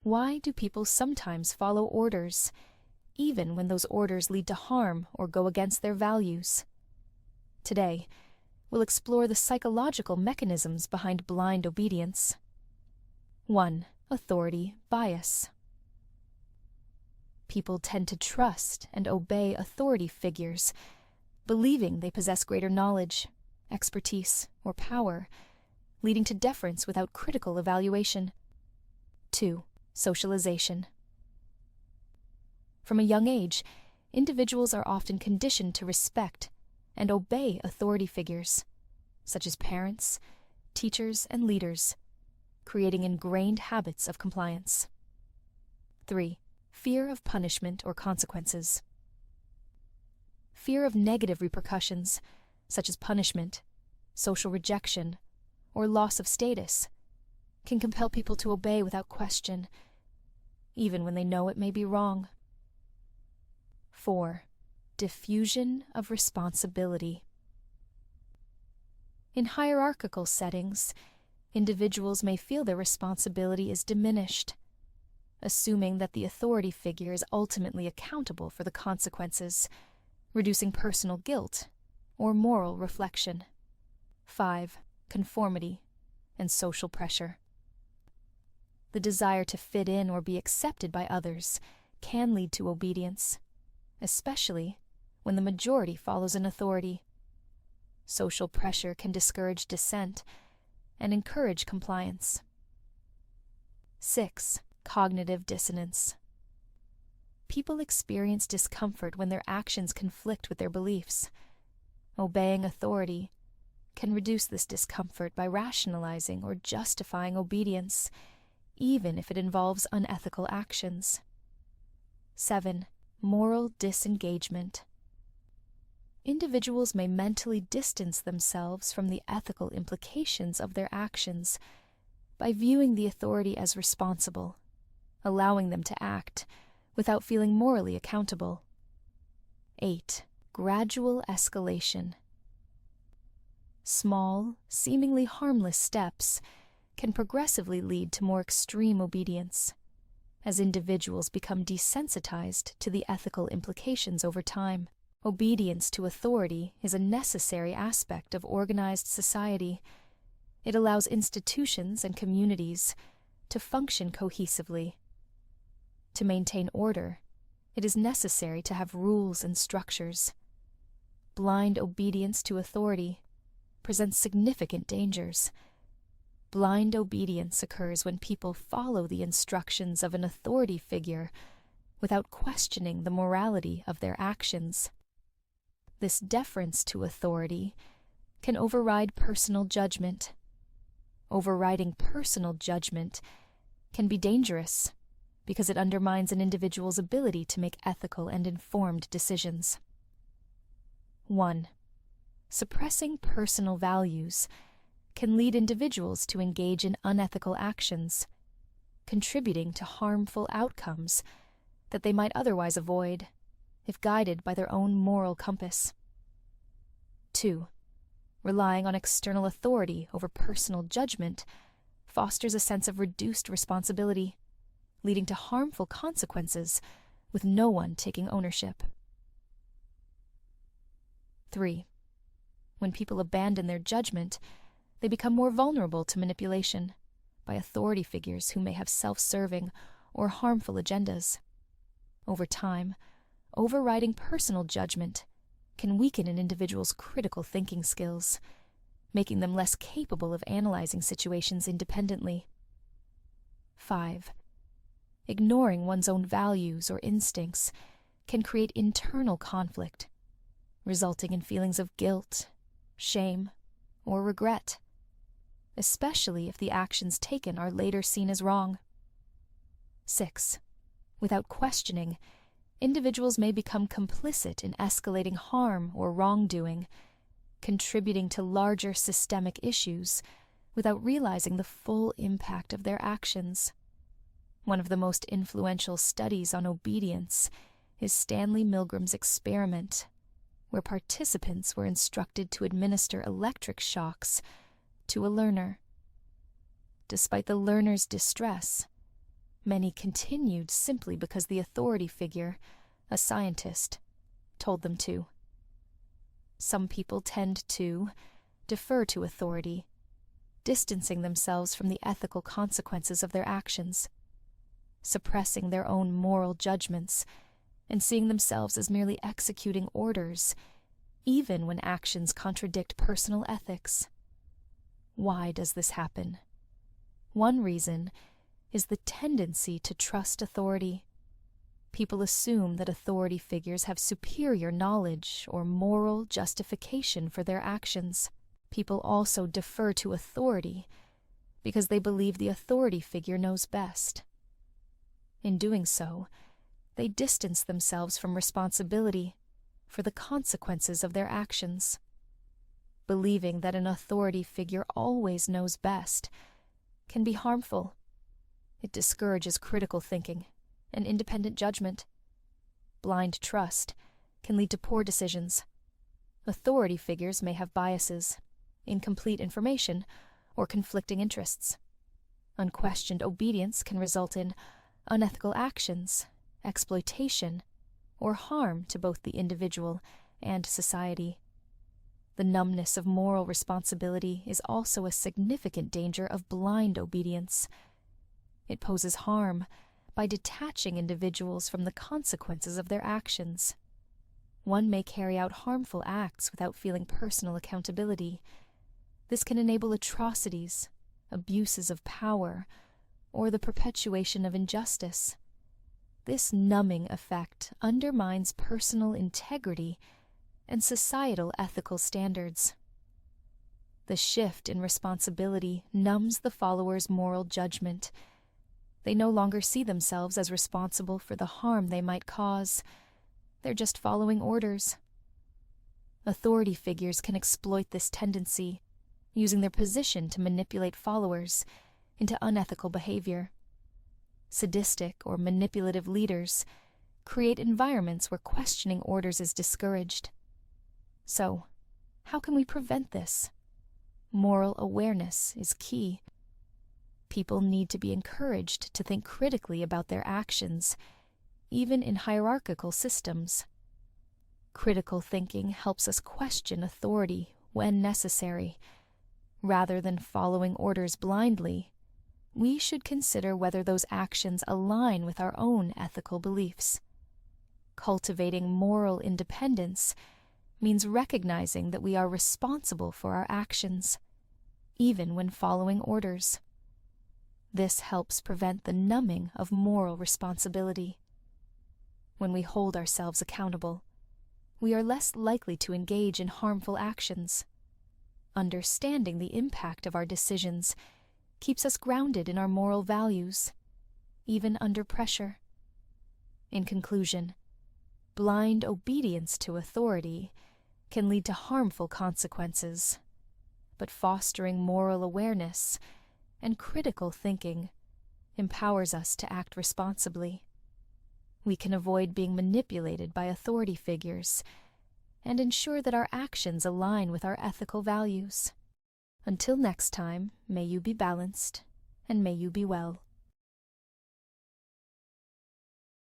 Why do people sometimes follow orders, even when those orders lead to harm or go against their values? Today, we'll explore the psychological mechanisms behind blind obedience. 1. Authority bias. People tend to trust and obey authority figures, believing they possess greater knowledge, expertise, or power, leading to deference without critical evaluation. 2. Socialization. From a young age, individuals are often conditioned to respect and obey authority figures, such as parents, teachers, and leaders, creating ingrained habits of compliance. 3. Fear of punishment or consequences. Fear of negative repercussions, such as punishment, social rejection, or loss of status, can compel people to obey without question, even when they know it may be wrong. 4. Diffusion of responsibility. In hierarchical settings, individuals may feel their responsibility is diminished, assuming that the authority figure is ultimately accountable for the consequences, reducing personal guilt or moral reflection. 5. Conformity and social pressure. The desire to fit in or be accepted by others can lead to obedience, especially when the majority follows an authority. Social pressure can discourage dissent and encourage compliance. 6. Cognitive dissonance. People experience discomfort when their actions conflict with their beliefs. Obeying authority can reduce this discomfort by rationalizing or justifying obedience, even if it involves unethical actions. 7. Moral disengagement. Individuals may mentally distance themselves from the ethical implications of their actions by viewing the authority as responsible, allowing them to act without feeling morally accountable. 8. Gradual escalation. Small, seemingly harmless steps can progressively lead to more extreme obedience, as individuals become desensitized to the ethical implications over time. Obedience to authority is a necessary aspect of organized society. It allows institutions and communities to function cohesively. To maintain order, it is necessary to have rules and structures. Blind obedience to authority presents significant dangers. Blind obedience occurs when people follow the instructions of an authority figure without questioning the morality of their actions. This deference to authority can override personal judgment. Overriding personal judgment can be dangerous because it undermines an individual's ability to make ethical and informed decisions. 1. Suppressing personal values can lead individuals to engage in unethical actions, contributing to harmful outcomes that they might otherwise avoid if guided by their own moral compass. 2. Relying on external authority over personal judgment fosters a sense of reduced responsibility, leading to harmful consequences with no one taking ownership. 3. When people abandon their judgment, they become more vulnerable to manipulation by authority figures who may have self-serving or harmful agendas. Over time, overriding personal judgment can weaken an individual's critical thinking skills, making them less capable of analyzing situations independently. 5. Ignoring one's own values or instincts can create internal conflict, resulting in feelings of guilt, shame, or regret, especially if the actions taken are later seen as wrong. 6. Without questioning, individuals may become complicit in escalating harm or wrongdoing, contributing to larger systemic issues without realizing the full impact of their actions. One of the most influential studies on obedience is Stanley Milgram's experiment, where participants were instructed to administer electric shocks to a learner. Despite the learner's distress, Many continued simply because the authority figure, a scientist, told them to. Some people tend to defer to authority, distancing themselves from the ethical consequences of their actions, suppressing their own moral judgments, and seeing themselves as merely executing orders, even when actions contradict personal ethics. Why does this happen? One reason is the tendency to trust authority. People assume that authority figures have superior knowledge or moral justification for their actions. People also defer to authority because they believe the authority figure knows best. In doing so, they distance themselves from responsibility for the consequences of their actions. Believing that an authority figure always knows best can be harmful. It discourages critical thinking and independent judgment. Blind trust can lead to poor decisions. Authority figures may have biases, incomplete information, or conflicting interests. Unquestioned obedience can result in unethical actions, exploitation, or harm to both the individual and society. The numbness of moral responsibility is also a significant danger of blind obedience. It poses harm by detaching individuals from the consequences of their actions. One may carry out harmful acts without feeling personal accountability. This can enable atrocities, abuses of power, or the perpetuation of injustice. This numbing effect undermines personal integrity and societal ethical standards. The shift in responsibility numbs the followers' moral judgment. They no longer see themselves as responsible for the harm they might cause. They're just following orders. Authority figures can exploit this tendency, using their position to manipulate followers into unethical behavior. Sadistic or manipulative leaders create environments where questioning orders is discouraged. So, how can we prevent this? Moral awareness is key. People need to be encouraged to think critically about their actions, even in hierarchical systems. Critical thinking helps us question authority when necessary. Rather than following orders blindly, we should consider whether those actions align with our own ethical beliefs. Cultivating moral independence means recognizing that we are responsible for our actions, even when following orders. This helps prevent the numbing of moral responsibility. When we hold ourselves accountable, we are less likely to engage in harmful actions. Understanding the impact of our decisions keeps us grounded in our moral values, even under pressure. In conclusion, blind obedience to authority can lead to harmful consequences, but fostering moral awareness and critical thinking empowers us to act responsibly. We can avoid being manipulated by authority figures and ensure that our actions align with our ethical values. Until next time, may you be balanced and may you be well.